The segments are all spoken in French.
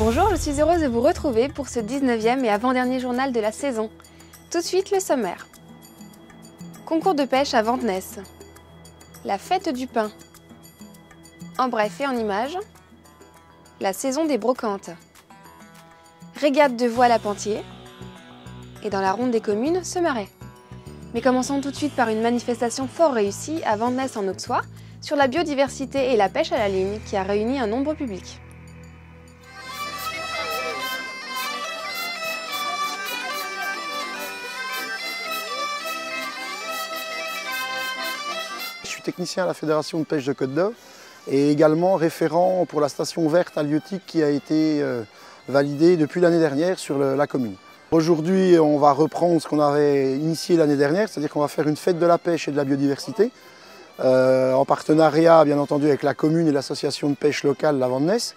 Bonjour, je suis heureuse de vous retrouver pour ce 19e et avant-dernier journal de la saison. Tout de suite, le sommaire. Concours de pêche à Vandenesse. La fête du pain. En bref et en images. La saison des brocantes. Régate de voile à Pentier. Et dans la ronde des communes, Semarais. Mais commençons tout de suite par une manifestation fort réussie à Vandenesse en Auxois sur la biodiversité et la pêche à la ligne qui a réuni un nombreux public. Je suis technicien à la Fédération de pêche de Côte d'Or et également référent pour la station verte halieutique qui a été validée depuis l'année dernière sur la commune. Aujourd'hui, on va reprendre ce qu'on avait initié l'année dernière, c'est-à-dire qu'on va faire une fête de la pêche et de la biodiversité, en partenariat bien entendu avec la commune et l'association de pêche locale La Vandenesse,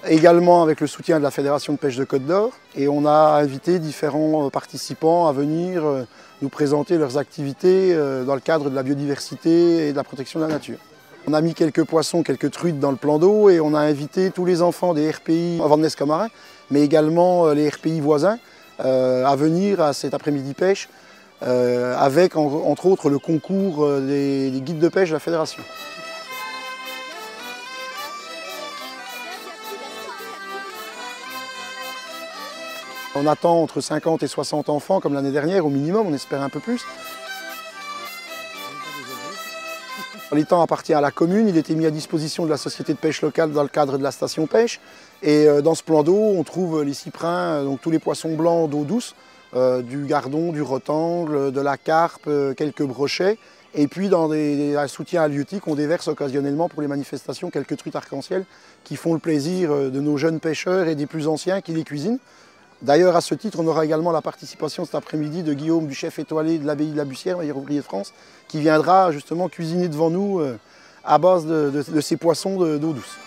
également avec le soutien de la Fédération de pêche de Côte d'Or. Et on a invité différents participants à venir nous présenter leurs activités dans le cadre de la biodiversité et de la protection de la nature. On a mis quelques poissons, quelques truites dans le plan d'eau et on a invité tous les enfants des RPI à Vandenesse-Camarin, mais également les RPI voisins, à venir à cet après-midi pêche avec entre autres le concours des guides de pêche de la Fédération. On attend entre 50 et 60 enfants comme l'année dernière au minimum, on espère un peu plus. L'étang appartient à la commune, il était mis à disposition de la société de pêche locale dans le cadre de la station pêche. Et dans ce plan d'eau, on trouve les cyprins, donc tous les poissons blancs d'eau douce, du gardon, du rotangle, de la carpe, quelques brochets. Et puis dans un soutien halieutique, on déverse occasionnellement pour les manifestations quelques truites arc-en-ciel qui font le plaisir de nos jeunes pêcheurs et des plus anciens qui les cuisinent. D'ailleurs, à ce titre, on aura également la participation cet après-midi de Guillaume, du chef étoilé de l'abbaye de la Bussière, meilleur ouvrier de France, qui viendra justement cuisiner devant nous à base de ces poissons d'eau douce.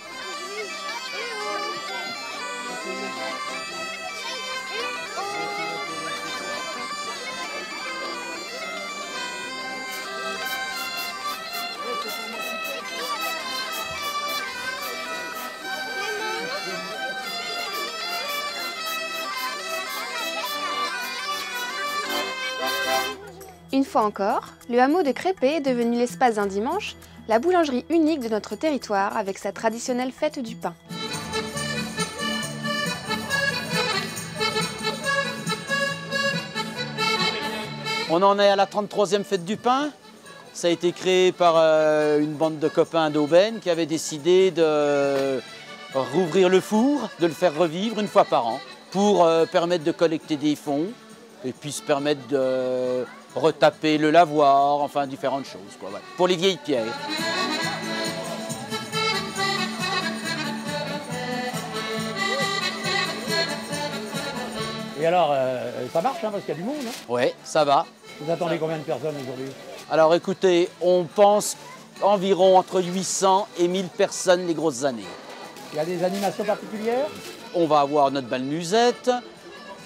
Une fois encore, le hameau de Crépé est devenu l'espace d'un dimanche, la boulangerie unique de notre territoire avec sa traditionnelle fête du pain. On en est à la 33e fête du pain. Ça a été créé par une bande de copains d'aubaine qui avaient décidé de rouvrir le four, de le faire revivre une fois par an pour permettre de collecter des fonds et puis se permettre de retaper le lavoir, enfin différentes choses, quoi, ouais. Pour les vieilles pierres. Et alors, ça marche hein, parce qu'il y a du monde. Hein. Oui, ça va. Vous attendez combien de personnes aujourd'hui? Alors écoutez, on pense environ entre 800 et 1000 personnes les grosses années. Il y a des animations particulières? On va avoir notre bal musette.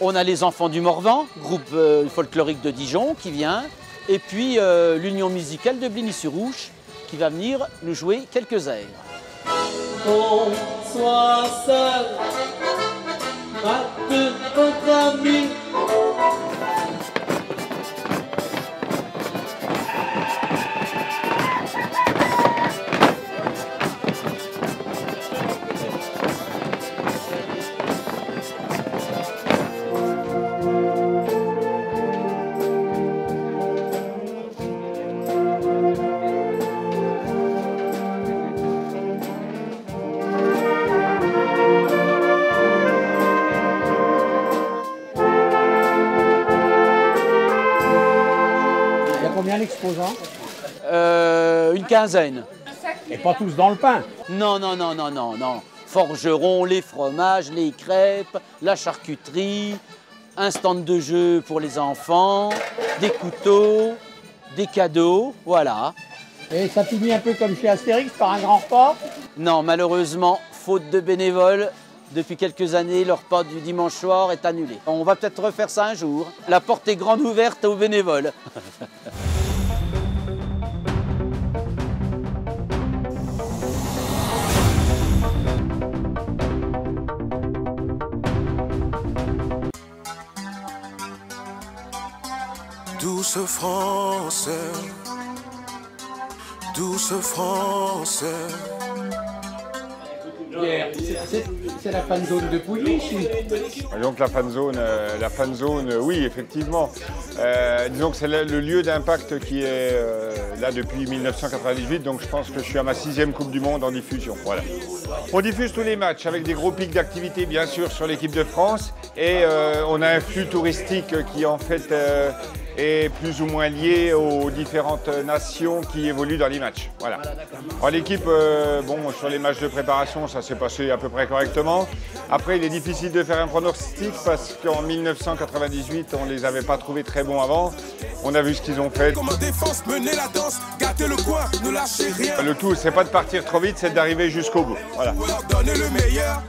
On a les enfants du Morvan, groupe folklorique de Dijon qui vient. Et puis l'Union musicale de Bligny-sur-Ouche qui va venir nous jouer quelques airs. Qu'on soit seul, pas que votre ami. Combien d'exposants? Une quinzaine. Et pas tous dans le pain? Non, non, non, non, non, non. Forgerons, les fromages, les crêpes, la charcuterie, un stand de jeu pour les enfants, des couteaux, des cadeaux, voilà. Et ça finit un peu comme chez Astérix par un grand repas? Non, malheureusement, faute de bénévoles, depuis quelques années, le repas du dimanche soir est annulé. On va peut-être refaire ça un jour. La porte est grande ouverte aux bénévoles. Douce France, douce France. C'est la fan zone de Pouilly ici. Donc la fan zone, oui, effectivement. Disons que c'est le lieu d'impact qui est là depuis 1998, donc je pense que je suis à ma 6e Coupe du Monde en diffusion. Voilà. On diffuse tous les matchs avec des gros pics d'activité, bien sûr, sur l'équipe de France. Et on a un flux touristique qui, en fait, est plus ou moins lié aux différentes nations qui évoluent dans les matchs. Voilà. Alors l'équipe, bon, sur les matchs de préparation, ça s'est passé à peu près correctement. Après, il est difficile de faire un pronostic parce qu'en 1998, on ne les avait pas trouvés très bons avant. On a vu ce qu'ils ont fait. Comme en défense, menez la danse, gâtez le coin, ne lâchez rien. Le tout, c'est pas de partir trop vite, c'est d'arriver jusqu'au bout. Voilà. Donnez le meilleur.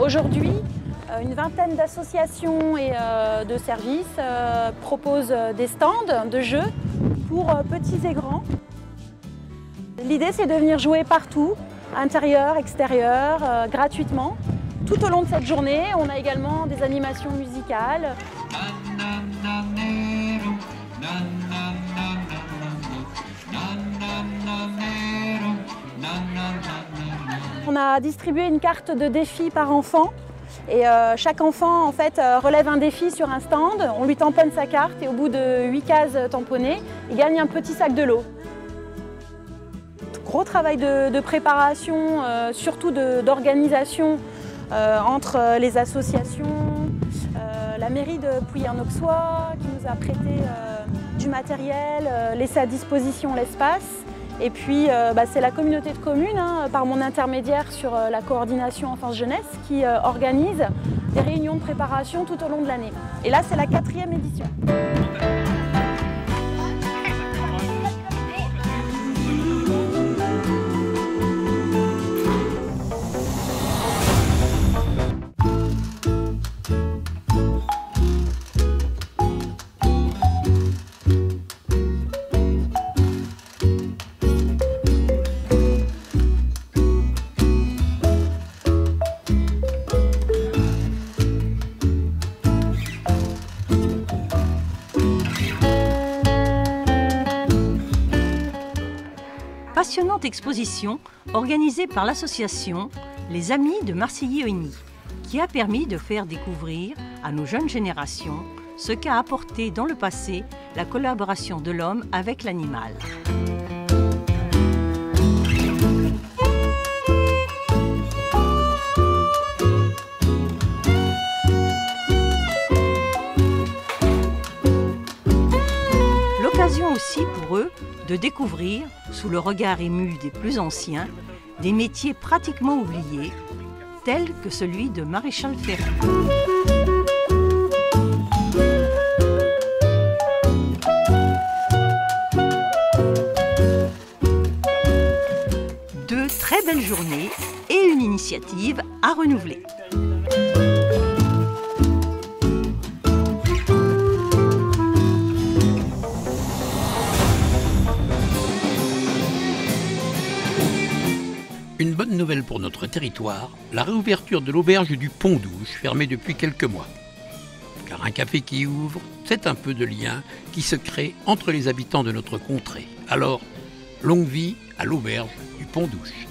Aujourd'hui, une vingtaine d'associations et de services proposent des stands de jeux pour petits et grands. L'idée, c'est de venir jouer partout, intérieur, extérieur, gratuitement. Tout au long de cette journée, on a également des animations musicales. On a distribué une carte de défi par enfant et chaque enfant en fait, relève un défi sur un stand, on lui tamponne sa carte et au bout de 8 cases tamponnées, il gagne un petit sac de lot. Gros travail de préparation, surtout d'organisation entre les associations, la mairie de Pouilly-en-Auxois qui nous a prêté du matériel, laissé à disposition l'espace. Et puis c'est la communauté de communes, par mon intermédiaire sur la coordination enfance-jeunesse, qui organise des réunions de préparation tout au long de l'année. Et là, c'est la 4e édition. Passionnante exposition organisée par l'association Les Amis de Marcilly-Ogny, qui a permis de faire découvrir à nos jeunes générations ce qu'a apporté dans le passé la collaboration de l'homme avec l'animal. L'occasion aussi pour eux de découvrir, sous le regard ému des plus anciens, des métiers pratiquement oubliés, tels que celui de maréchal ferrant. Deux très belles journées et une initiative à renouveler. Une bonne nouvelle pour notre territoire, la réouverture de l'auberge du Pont-Douche, fermée depuis quelques mois. Car un café qui ouvre, c'est un peu de lien qui se crée entre les habitants de notre contrée. Alors, longue vie à l'auberge du Pont-Douche.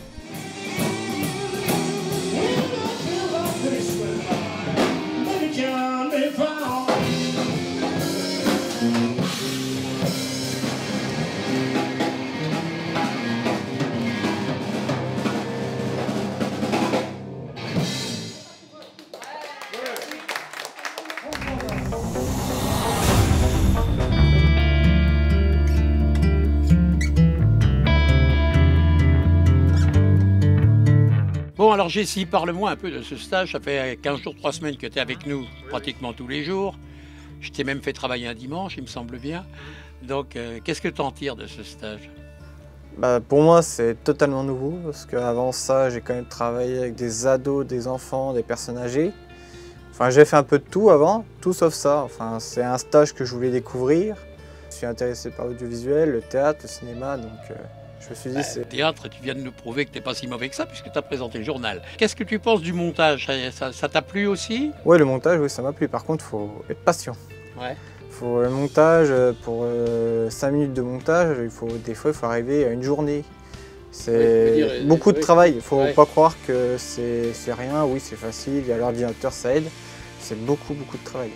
Bon, alors Jessie, parle-moi un peu de ce stage. Ça fait 15 jours, 3 semaines que tu es avec nous pratiquement tous les jours. Je t'ai même fait travailler un dimanche, il me semble bien. Donc, qu'est-ce que tu en tires de ce stage? Pour moi, c'est totalement nouveau parce qu'avant ça, j'ai quand même travaillé avec des ados, des enfants, des personnes âgées. Enfin, j'ai fait un peu de tout avant, tout sauf ça. Enfin, c'est un stage que je voulais découvrir. suis intéressé par l'audiovisuel, le théâtre, le cinéma, donc je me suis dit... Le théâtre, tu viens de nous prouver que tu n'es pas si mauvais que ça puisque tu as présenté le journal. Qu'est-ce que tu penses du montage? Ça t'a plu aussi? Oui, le montage, oui, ça m'a plu. Par contre, il faut être patient. Ouais. Le montage, pour 5 minutes de montage, des fois, il faut arriver à une journée. C'est beaucoup de travail. Il ne faut pas croire que c'est rien. Oui, c'est facile, il y a l'ordinateur, ça aide. C'est beaucoup de travail.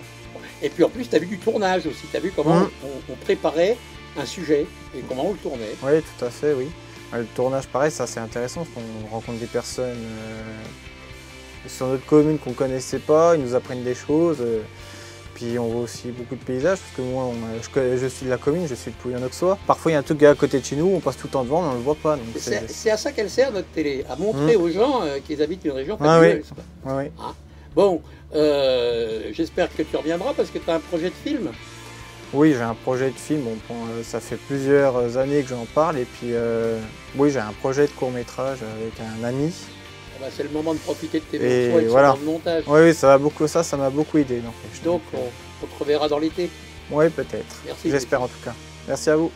Et puis en plus, tu as vu du tournage aussi. Tu as vu comment on préparait un sujet et comment on le tournait. Oui, tout à fait, oui. Le tournage, pareil, ça c'est intéressant parce qu'on rencontre des personnes sur notre commune qu'on ne connaissait pas, ils nous apprennent des choses. Puis on voit aussi beaucoup de paysages, parce que moi, je suis de la commune, je suis de Pouilly-en-Auxois. Parfois, il y a un truc à côté de chez nous, on passe tout le temps devant, mais on ne le voit pas. C'est à ça qu'elle sert, notre télé, à montrer aux gens qu'ils habitent une région fabuleuse. Oui. Hein? Bon, j'espère que tu reviendras, parce que tu as un projet de film. Oui, j'ai un projet de film. Bon, ça fait plusieurs années que j'en parle, et puis oui, j'ai un projet de court-métrage avec un ami. C'est le moment de profiter de tes morceaux et de voilà. de montage. Oui, ça m'a beaucoup aidé. Donc on te reverra dans l'été. Oui, peut-être. J'espère en tout cas. Merci à vous.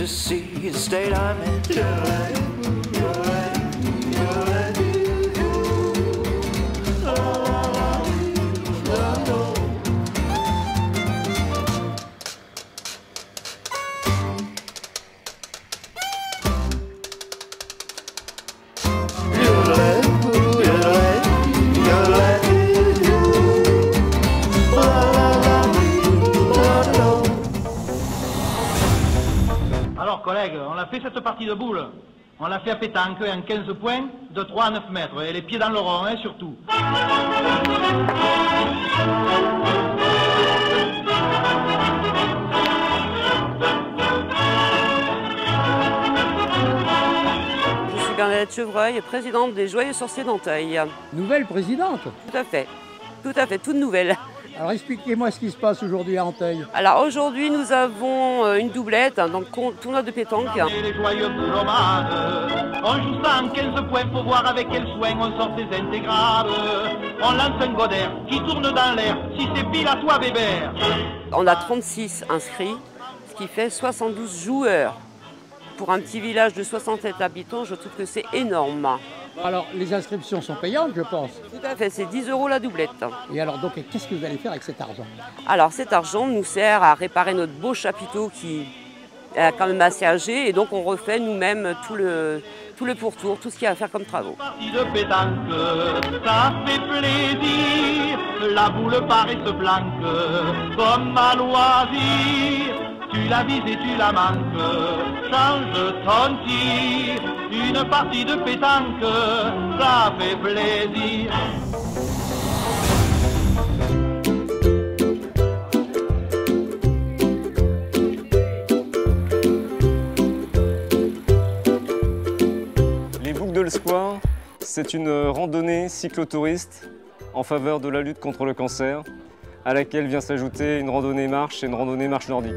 See the state I'm in. Alors collègues, on a fait cette partie de boule. On l'a fait à pétanque en 15 points, de 3 à 9 mètres. Et les pieds dans le rond, hein, surtout. Je suis Bernadette Chevreuil, présidente des Joyeux Sorciers d'Anteuil. Nouvelle présidente? Tout à fait, toute nouvelle. Alors expliquez-moi ce qui se passe aujourd'hui à Anteuil. Alors aujourd'hui nous avons une doublette, donc tournoi de pétanque. Les joyeux boulomades, on joue ça en 15 points pour voir avec quel soin on sort des intégrales. On lance un godère qui tourne dans l'air, si c'est pile à toi bébert. On a 36 inscrits, ce qui fait 72 joueurs. Pour un petit village de 67 habitants, je trouve que c'est énorme. Alors, les inscriptions sont payantes, je pense. Tout à fait, c'est 10 € la doublette. Et alors, donc, qu'est-ce que vous allez faire avec cet argent? Alors, cet argent nous sert à réparer notre beau chapiteau qui est quand même assez âgé. Et donc, on refait nous-mêmes tout le pourtour, tout ce qu'il y a à faire comme travaux. Partie de pétanque, ça fait plaisir. La boule paraît se planque, comme à loisir. Tu la vises et tu la manques, change ton tir. Une partie de pétanque, ça fait plaisir. Les Boucles de l'Espoir, c'est une randonnée cyclotouriste en faveur de la lutte contre le cancer, à laquelle vient s'ajouter une randonnée marche et une randonnée marche nordique.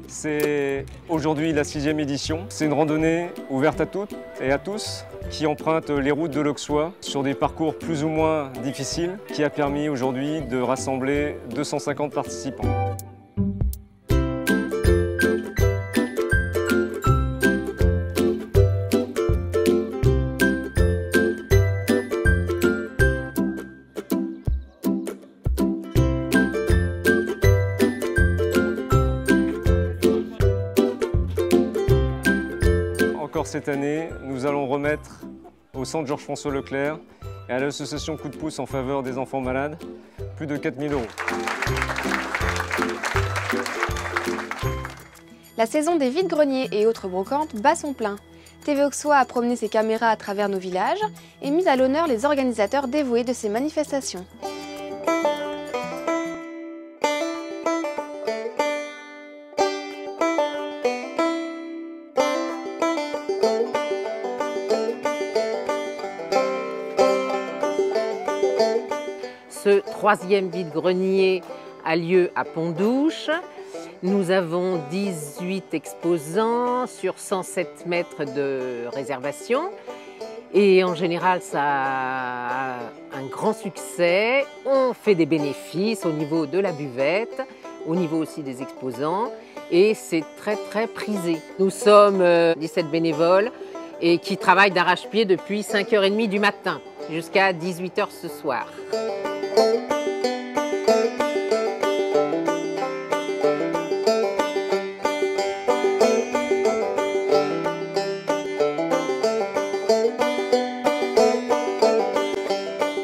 C'est aujourd'hui la 6e édition. C'est une randonnée ouverte à toutes et à tous qui emprunte les routes de l'Auxois sur des parcours plus ou moins difficiles qui a permis aujourd'hui de rassembler 250 participants. encore cette année, nous allons remettre au centre Georges-François Leclerc et à l'association Coup de pouce en faveur des enfants malades plus de 4 000 €. La saison des vides-greniers et autres brocantes bat son plein. TV Auxois a promené ses caméras à travers nos villages et mis à l'honneur les organisateurs dévoués de ces manifestations. Ce troisième vide-grenier a lieu à Pont-Douche. Nous avons 18 exposants sur 107 mètres de réservation. Et en général, ça a un grand succès. On fait des bénéfices au niveau de la buvette, au niveau aussi des exposants. Et c'est très très prisé. Nous sommes 17 bénévoles et qui travaillent d'arrache-pied depuis 5h30 du matin jusqu'à 18h ce soir.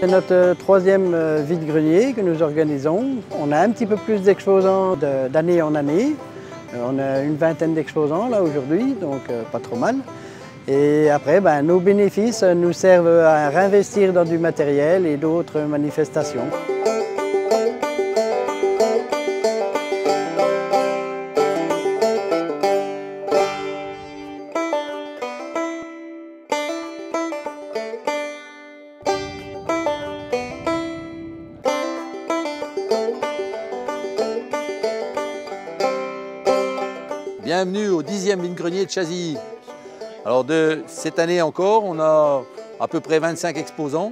C'est notre troisième vide-grenier que nous organisons. On a un petit peu plus d'exposants d'année en année. On a une vingtaine d'exposants là aujourd'hui, donc pas trop mal. Et après, nos bénéfices nous servent à réinvestir dans du matériel et d'autres manifestations. Bienvenue au 10e vide-grenier de Chazilly. Alors cette année encore, on a à peu près 25 exposants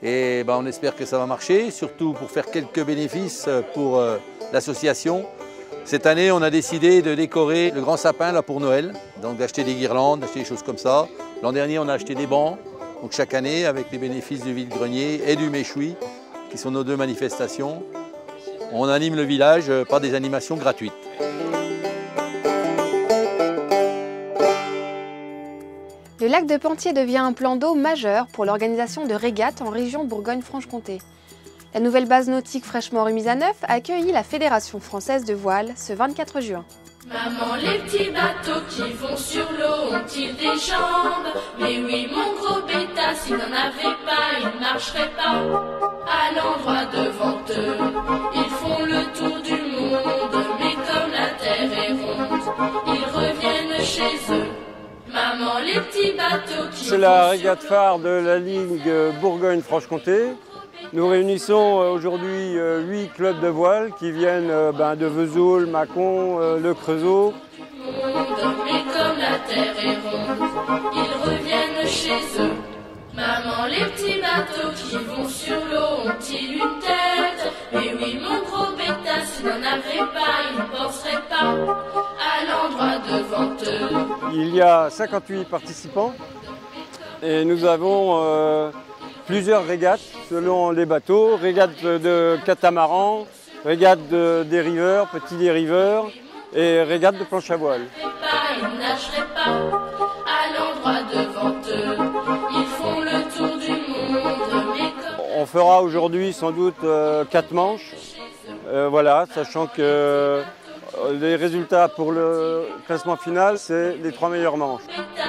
et on espère que ça va marcher, surtout pour faire quelques bénéfices pour l'association. Cette année, on a décidé de décorer le grand sapin là, pour Noël, donc d'acheter des guirlandes, d'acheter des choses comme ça. L'an dernier, on a acheté des bancs, donc chaque année, avec les bénéfices du vide-grenier et du méchoui, qui sont nos deux manifestations, on anime le village par des animations gratuites. Le lac de Pentier devient un plan d'eau majeur pour l'organisation de régates en région Bourgogne-Franche-Comté. La nouvelle base nautique fraîchement remise à neuf a accueilli la Fédération française de voile ce 24 juin. Maman, les petits bateaux qui vont sur l'eau ont-ils des jambes? Mais oui, mon gros bêta, s'il n'en avait pas, il ne marcherait pas. À l'endroit devant eux, ils font le tour du monde, mais comme la terre est ronde, ils reviennent chez eux. Maman, les petits bateaux qui C'est la régate phare de la Ligue Bourgogne-Franche-Comté. Nous réunissons aujourd'hui 8 clubs de voile qui viennent de Vesoul, Mâcon, Le Creusot. Mais comme la terre est ronde, ils reviennent chez eux. Maman, les petits bateaux qui vont sur l'eau ont-ils une tête? Mais oui, mon gros bêta, s'il n'en avait pas, il ne penserait pas. À l'endroit devant eux. Il y a 58 participants et nous avons plusieurs régates selon les bateaux. Régates de catamaran, régates de dériveurs, petits dériveurs et régates de planche à voile. Ils ne nageraient pas. À l'endroit devant eux, ils font le tour du monde. Mais comme... On fera aujourd'hui sans doute 4 manches, voilà, sachant que les résultats pour le classement final, c'est les 3 meilleures manches.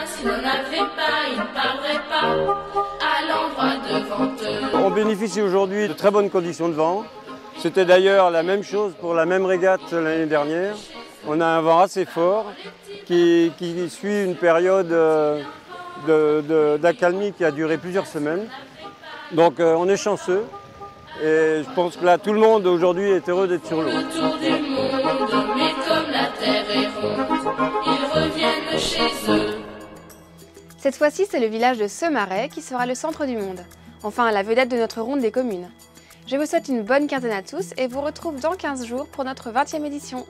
S'il n'en avait pas, il ne parlerait pas. À l'endroit devant eux. On bénéficie aujourd'hui de très bonnes conditions de vent. C'était d'ailleurs la même chose pour la même régate l'année dernière. On a un vent assez fort qui suit une période d'accalmie qui a duré plusieurs semaines. Donc on est chanceux et je pense que là tout le monde aujourd'hui est heureux d'être sur l'eau. Autour du monde, mais comme la terre est ronde, ils reviennent chez eux. Cette fois-ci, c'est le village de Semarais qui sera le centre du monde. Enfin, la vedette de notre ronde des communes. Je vous souhaite une bonne quinzaine à tous et vous retrouve dans 15 jours pour notre 20e édition.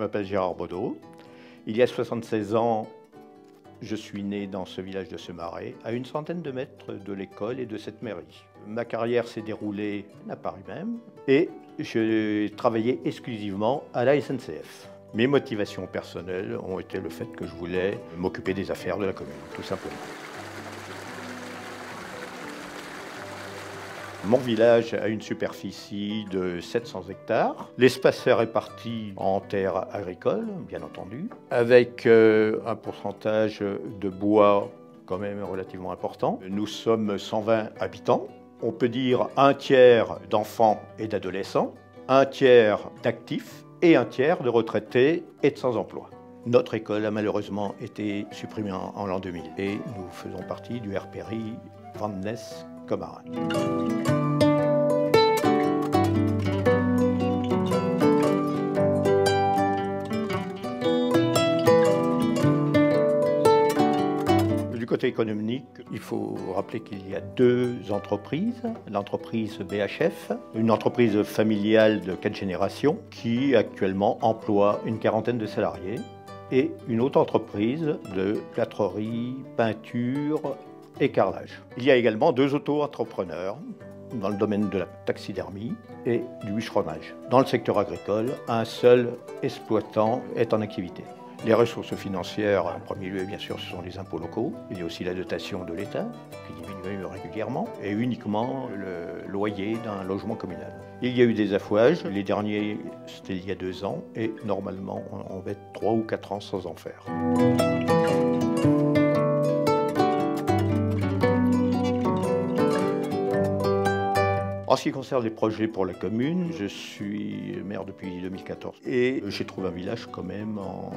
m'appelle Gérard Baudot. Il y a 76 ans, je suis né dans ce village de Semaret, à une centaine de mètres de l'école et de cette mairie. Ma carrière s'est déroulée à Paris même et je travaillais exclusivement à la SNCF. Mes motivations personnelles ont été le fait que je voulais m'occuper des affaires de la commune, tout simplement. Mon village a une superficie de 700 hectares. L'espace est réparti en terres agricoles, bien entendu, avec un pourcentage de bois quand même relativement important. Nous sommes 120 habitants. On peut dire un tiers d'enfants et d'adolescents, un tiers d'actifs et un tiers de retraités et de sans emploi. Notre école a malheureusement été supprimée en l'an 2000 et nous faisons partie du RPRI Vandenesse-Commarin. Du côté économique, il faut rappeler qu'il y a deux entreprises. L'entreprise BHF, une entreprise familiale de 4 générations qui actuellement emploie une quarantaine de salariés, et une autre entreprise de plâtrerie, peinture et carrelage. Il y a également 2 auto-entrepreneurs dans le domaine de la taxidermie et du bûcheronnage. Dans le secteur agricole, un seul exploitant est en activité. Les ressources financières, en premier lieu, bien sûr, ce sont les impôts locaux. Il y a aussi la dotation de l'État, qui diminue régulièrement, et uniquement le loyer d'un logement communal. Il y a eu des affouages. Les derniers, c'était il y a 2 ans, et normalement, on va être 3 ou 4 ans sans en faire. En ce qui concerne les projets pour la commune, je suis maire depuis 2014 et j'ai trouvé un village quand même en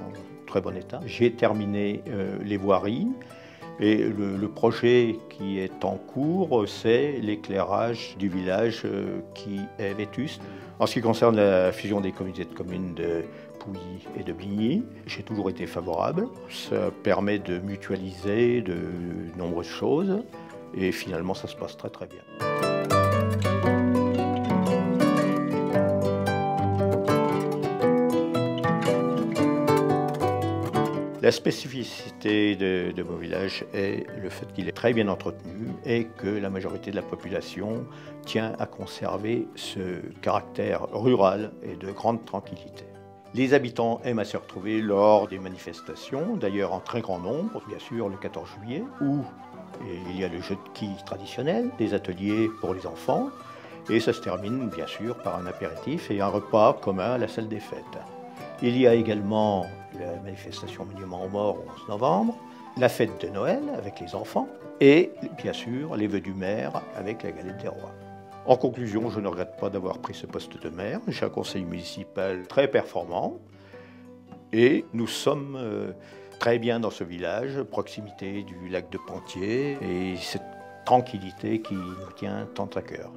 très bon état. J'ai terminé les voiries et le projet qui est en cours, c'est l'éclairage du village qui est vétuste. En ce qui concerne la fusion des communautés de communes de Pouilly et de Bligny, j'ai toujours été favorable. Ça permet de mutualiser de nombreuses choses et finalement ça se passe très très bien. La spécificité de mon village est le fait qu'il est très bien entretenu et que la majorité de la population tient à conserver ce caractère rural et de grande tranquillité. Les habitants aiment à se retrouver lors des manifestations, d'ailleurs en très grand nombre, bien sûr le 14 juillet, où il y a le jeu de quilles traditionnel, des ateliers pour les enfants, et ça se termine bien sûr par un apéritif et un repas commun à la salle des fêtes. Il y a également la manifestation Monument aux Morts au 11 novembre, la fête de Noël avec les enfants et bien sûr les vœux du maire avec la galette des rois. En conclusion, je ne regrette pas d'avoir pris ce poste de maire. J'ai un conseil municipal très performant et nous sommes très bien dans ce village, proximité du lac de Pentier et cette tranquillité qui nous tient tant à cœur.